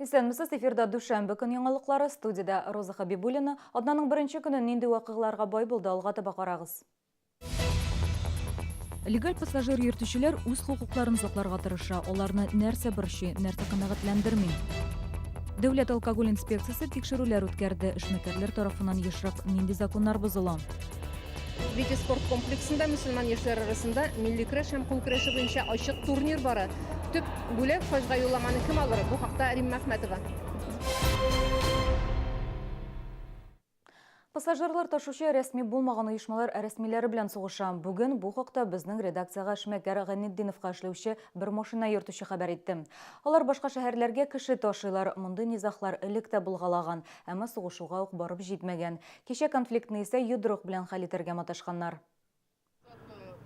Исәнмесез, эфирда Дүшәмбе көн яңалыклары, студияда Роза Хабибуллина. Атнаның беренче көнен нинди вакыйгаларга бай булды, алга таба карагыз. Легаль пассажир йөртүчеләр үз хукукларын сакларга тырыша. Аларны нәрсә борчый, нәрсә канәгатьләндерми. Дәүләт алкоголь инспекциясе тикшерүләр үткәрде. Эшмәкәрләр тарафыннан ешрак нинди законнар бозыла? Вики спорт комплексында мөселман яшьләр арасында милли көрәш һәм кул көрәше буенча ачык турнир бара. Төп бүләк хаҗга юлламаны кем алыр? Бу хакта Римма Әхмәтова. Пассажирлар ташучы рәсми булмаган оешмалар рәсмиләре белән сугыша. Бүген бу хакта безнең редакциягә эшмәкәр Гайнетдиновка эшләүче бер машина йөртүче хәбәр итте. Алар башка шәһәрләргә кеше ташыйлар. Мондый низахлар элек тә булгалаган, әмма сугышуга ук барып җитмәгән. Кичә конфликтны исә йодрык белән хәл итәргә маташканнар.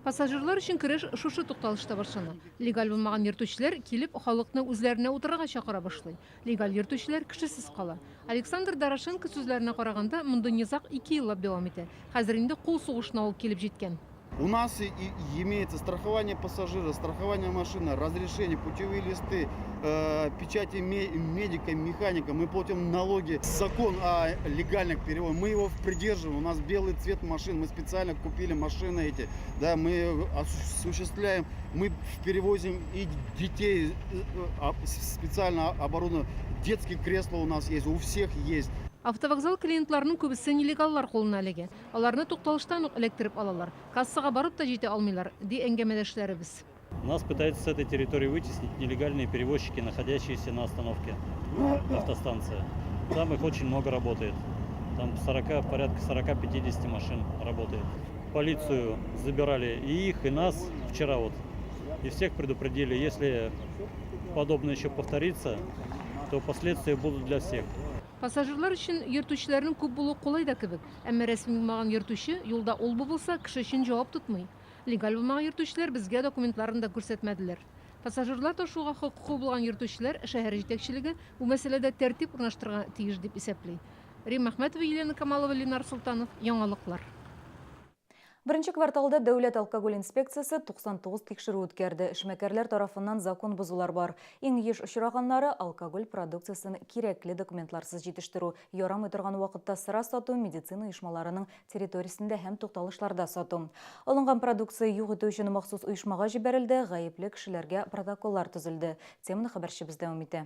Пассажирлар өчен көрәш шушы тукталышта башлана. Легаль булмаган йөртүчеләр килеп халыкны үзләренә утырырга чакыра башлый. Легаль йөртүчеләр кешесез кала. Александр Дорошенко сүзләренә караганда, мондый низак 2 еллап дәвам итә. Хәзер инде кул сугышына ул килеп җиткән. У нас имеется страхование пассажира, страхование машины, разрешение, путевые листы, печати медика, механика. Мы платим налоги. Закон о легальных переводах, мы его придерживаем. У нас белый цвет машин, мы специально купили машины эти. Да, мы осуществляем, мы перевозим и детей специально оборудованно. Детские кресла у нас есть, у всех есть. Автовокзал клиентларының күбесе нелегаллар кулына эләгә. Аларны тукталыштан ук эләктереп алалар. Кассага барып та җитә алмыйлар, ди әңгәмәдәшләребез. Нас пытаются с этой территории вытеснить нелегальные перевозчики, находящиеся на остановке автостанции. Там их очень много работает. Там порядка 40-50 машин работает. Полицию забирали и их, и нас вчера вот. И всех предупредили, если подобное еще повторится, то последствия будут для всех. Пассажирлар өчен йөртүчеләрнең күп булу кулай да кебек. Әмма рәсми булмаган йөртүче юлда ул булса, кеше өчен җавап тотмый. Легаль булмаган йөртүчеләр безгә документларын да күрсәтмәделәр. Пассажирлар ташуга хокукы булган йөртүчеләр шәһәр җитәкчелеге бу мәсьәләдә тәртип урнаштырырга тиеш дип исәпли. Римма Әхмәтова, Елена Камалова, Ленар Султанов, яңалыклар. Беренче кварталда Дәүләт алкоголь инспекциясе 99 тикшерү үткәрде. Эшмәкәрләр тарафыннан закон бозулар бар. Иң еш очрагандары алкоголь продукциясын кирәкле документларсыз җитештерү, ярамый торган вакытта сыра сату, медицина оешмаларының территориясендә һәм тукталышларда сату. Алынган продукция юк итү өчен махсус оешмага җибәрелде, гаепле кешеләргә протоколлар төзелде. Теманы хәбәрчебез дәвам итә.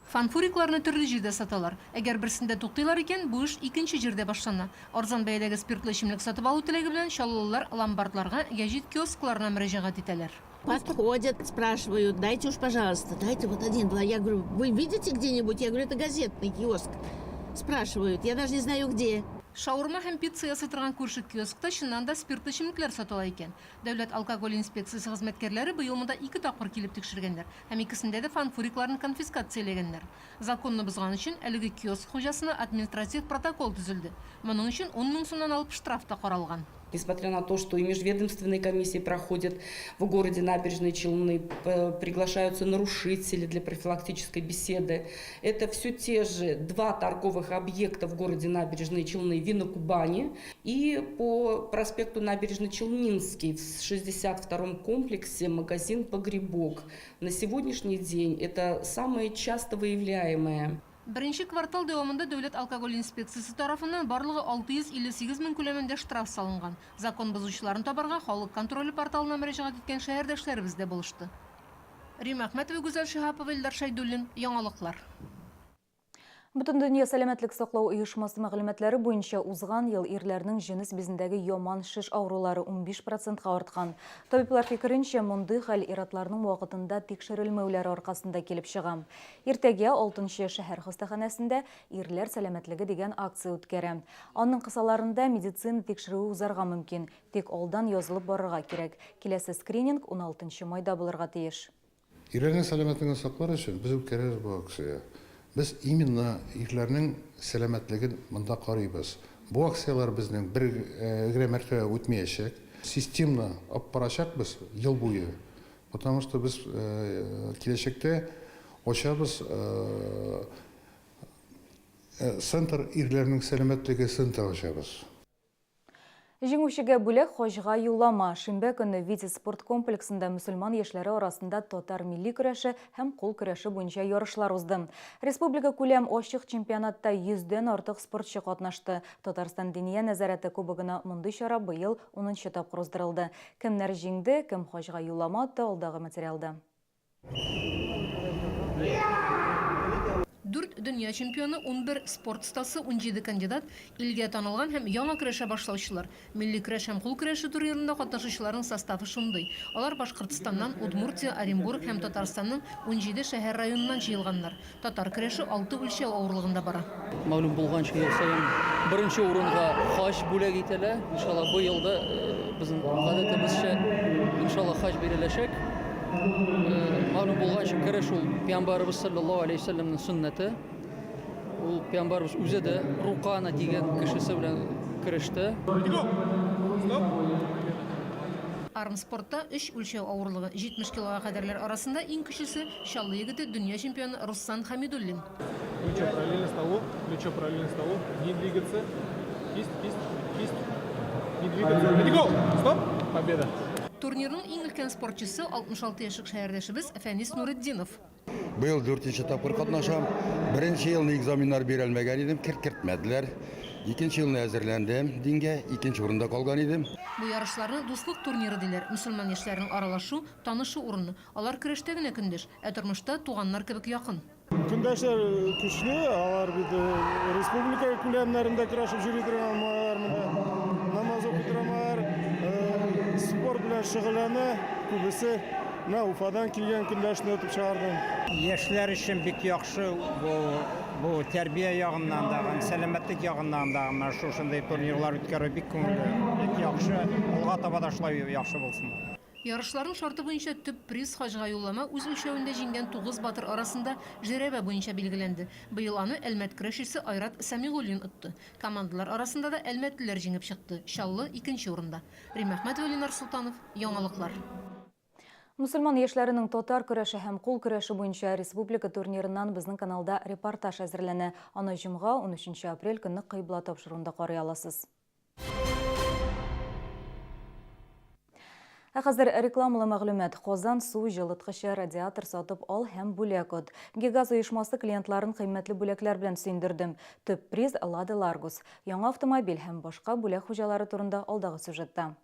Фанфурикларны төрле җирдә саталар. Әгәр берсендә туктыйлар икән, бу эш икенче җирдә башлана. Арзан бәядәге спиртлы эчемлек сатып алу теләге белән чаллылар ломбардларга, гәҗит киоскларына мөрәҗәгать итәләр. Подходят, спрашивают, дайте уж, пожалуйста, дайте вот один, два. Я говорю, вы видите где-нибудь? Я говорю, это газетный киоск. Спрашивают, я даже не знаю где. Шаурма һәм пицца ясый торган күрше киоскта чыннан да спиртлы эчемлекләр сатыла икән. Дәүләт алкоголь инспекциясе хезмәткәрләре быел монда 2 тапкыр килеп тикшергәннәр һәм икесендә дә фанфурикларны конфискацияләгәннәр. Законны бозган өчен әлеге киоск хуҗасына административ протокол төзелде. Моның өчен 10 000 сумнан алып штраф та каралган. Несмотря на то, что и межведомственные комиссии проходят в городе Набережные Челны, приглашаются нарушители для профилактической беседы. Это все те же 2 торговых объекта в городе Набережные Челны, Винокубани и по проспекту Набережно-Челнинский в 62-м комплексе магазин «Погребок». На сегодняшний день это самое часто выявляемое. Беренче квартал дәвамында Дәүләт алкоголь инспекциясе тарафыннан барлыгы 658 000 күләмендә штраф салынган. Закон бозучыларын табарга халык контроле порталына мөрәҗәгать иткән шәһәрдәшләребез дә булышты. Римма Әхмәтова, Гүзәл Шиһапова, Илдар Шәйдуллин, яңалыклар. Бөтендөнья сәламәтлек саклау оешмасы мәгълүматлары буенча узган ел ирләрнең җенес безендәге яман шеш авырулары 15%-ка арткан. Табиблар фикеренчә, мондый хәл ир-атларның вакытында тикшерелмәүләре аркасында килеп чыга. Иртәгә 6-нчы шәһәр хастаханәсендә ирләр сәламәтлеге дигән акция үткәрә. Аның кысаларында медицина тикшерүе узарга мөмкин, тик алдан язылып барырга кирәк. Киләсе скрининг 16 майда булырга тиеш. Ирләрнең сәламәтлеген саклар өчен без үткәрәбез бу акция. Biz именно ирләрнең сәламәтлеген монда карыйбыз. Бу акциялар безнең бер мәртәбә үтмәячәк. Системно алып барачакбыз ел буе. Потому что без киләчәктә ачабыз центр ирләрнең сәламәтлеге центры ачабыз. Жеңушіге бүлек хожға юлама. Шимбе күні Витязь спорт комплексында мұсылман ешлері арасында татар милли күрәші һәм қол күрәші бойынша ярышлар узды. Республика күләм ошық чемпионатта 100ден артық спортчы катнашты. Татарстан Диния нәзарәте кубогына мұндай шара быйыл 10-нчы тапкыр уздырылды. Кемнәр җиңде, кем хожға юлама атты алдағы материалда. Дүрт дөнья чемпионы, 11 спорт стасы, 17 кандидат, илгә танылган һәм яңа көрәшә башлаучылар. Милли көрәш һәм кул көрәше турнирында катнашучыларның составы шундый. Алар Башкортстаннан, Удмуртия, Оренбург һәм Татарстанның 17 шәһәр районыннан җыелганнар. Татар көрәше 6 үлчәү авырлыгында бара. Мәгълүм булганча, ел саен беренче урынга хаҗ бүләк ителә. Иншалла бу елда безнең гадәтебезчә иншалла хаҗ биреләчәк. Мәгълүм булганча, көрәш ул Пәйгамбәрбез саллаллаһу алейхи ва саллямның сөннәте. Ул Пәйгамбәрбез үзе дә Руқана дигән кешесе белән көрәште. Армспортта 3 үлчәү авырлыгы 70 килога кадәрләр арасында иң кечесе Чаллы егете дөнья чемпионы Руссан Хамидуллин. Плечо параллельно столу, не двигаться, кисть, не двигаться. Летиго! Стоп! Победа! Турнирның иң өлкән спортчысы 66 яшьлек шәһәрдәшебез Фәнис Нуретдинов. Быел 4-нче тапкыр катнашам. Беренче елны экзаменнар бирелмәгән идем, кертмәделәр. Икенче елны әзерләндем, дингә, икенче урында калган идем. Бу ярышларны дуслык турниры диләр. Мөселман яшьләрнең аралашу, танышу урыны. Алар көрәштә генә көндәш, ә тормышта туганнар кебек якын. Көндәшләр көчле, алар бит республика күләмнәрендә көрәшеп йөри торганнар, намаз укытыралар, спорт белән шөгыльләнә, күбесе Уфадан килгән көндәшне үтеп чыгардым. Яшьләр өчен бик яхшы бу тәрбия ягыннан да, сәламәтлек ягыннан да шушындай турнирлар үткәрү бик күңелле, бик яхшы. Алга таба да шулай яхшы булсын. Ярышларның шарты буенча төп приз хаҗга юллама үз үлчәвендә җиңгән 9 батыр арасында жәрәбә буенча билгеләнде. Быел аны Әлмәт көрәшчесе Айрат Сәмигуллин отты. Командалар арасында да әлмәтлеләр җиңеп чыкты. Чаллы 2нче урында. Рим Әхмәтова, Ленар Султанов, Яңалыклар. Мұсылман ешләрінің татар көрәші һәм қол көрәші бойынша республика турнирынан біздің каналда репортаж әзірләнә. Аны жұмға 13 апрель күні Кыйбла тапшыруында қарый аласыз. Хәзер рекламалы мәгълүмат. Қозан су жылытқышы радиатор сатып ал һәм бүләк от. Гигаз оешмасы клиентларын кыйммәтле бүләкләр белән сөендердем. Төп приз Lada Largus. Яңа автомобиль һәм башка бүләк хуҗалары турында алдагы сюжетта.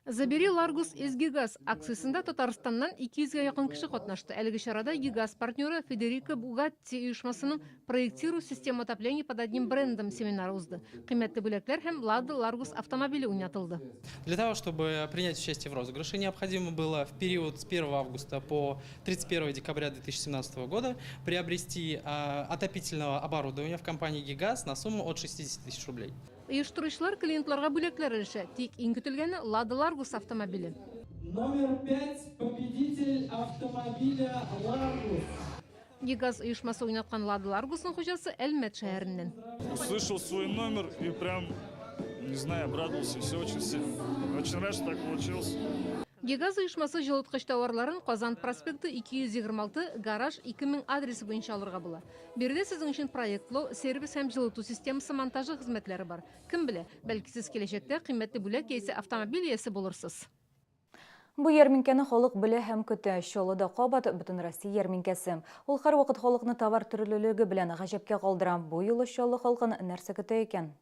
Забери Largus из Гигаз акциясында Татарстаннан 200-га якын кеше катнашты. Әлеге чарада Гигаз партнеры Федерико Бугатти оешмасының «Проектирую систему отопления под одним брендом» семинары узды. Кыйммәтле бүләкләр һәм Lada Largus автомобиле уйнатылды. Для того, чтобы принять участие в розыгрыше, необходимо было в период с 1 августа по 31 декабря 2017 года приобрести отопительного оборудования в компании Гигаз на сумму от 60 тысяч рублей. Оештыручылар клиентларга бүләкләр өлеше. Тик иң көтелгәне Lada Largus автомобиле. Номер 5 победитель автомобиля Largus. Гигаз оешмасы уйнаткан Lada Largusның хуҗасы Әлмәт шәһәреннән. Услышал свой номер и прям, не знаю, обрадовался. Все очень сильно. Очень рад, что так получилось. Гигаз оешмасы жылыткыч товарларын Казан проспекты 226, гараж 2000 адресы буенча алырга була. Берде сезнең өчен проектлау, сервис һәм жылыту системасы монтажы хезмәтләре бар. Кем белә, бәлки сез киләчәктә кыйммәтле бүләк яисә автомобиль иясе булырсыз. Бу ярминкәне халык белә һәм көтә. Чаллыда кабат бөтен Россия ярминкәсе. Ул һәрвакыт халыкны товар төрлелеге белән гаҗәпкә калдыра. Бу юлы Чаллы халкын нәрсә көтә икән?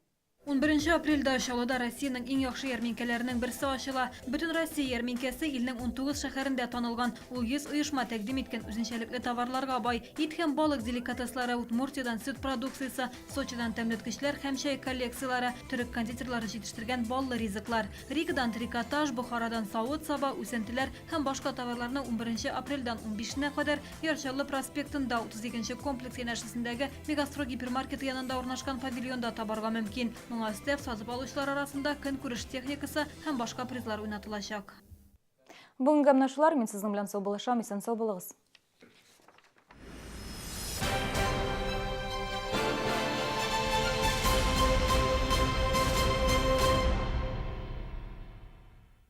11 апрельдә Чаллыда Россиянең иң яхшы ярминкәләренең берсе ачыла. Бөтен Россия ярминкәсе илнең 19 шәһәрендә танылган. Ул 100 оешма тәкъдим иткән үзенчәлекле товарларга бай. Ит һәм балык деликатеслары, Удмуртиядан сөт продукциясе, Сочидан тәмләткечләр һәм чәй коллекциялары, төрек кондитерлары җитештерген баллы ризыклар. Ригадан трикотаж, Бохарадан савыт саба, үсентеләр һәм башка товарларны 11 апрельдән 15-нә кадәр Чаллы проспектында 32-нче комплекс янәшәсендәге Мегастро гипермаркеты янында урнашкан павильонда табарга мөмкин. Моңа өстәп сатып алучылар арасында көн күреш техникасы һәм башка призлар уйнатылачак. Бүгенге менә шулар. Мин сезнең белән сау булышам, исән сау булыгыз.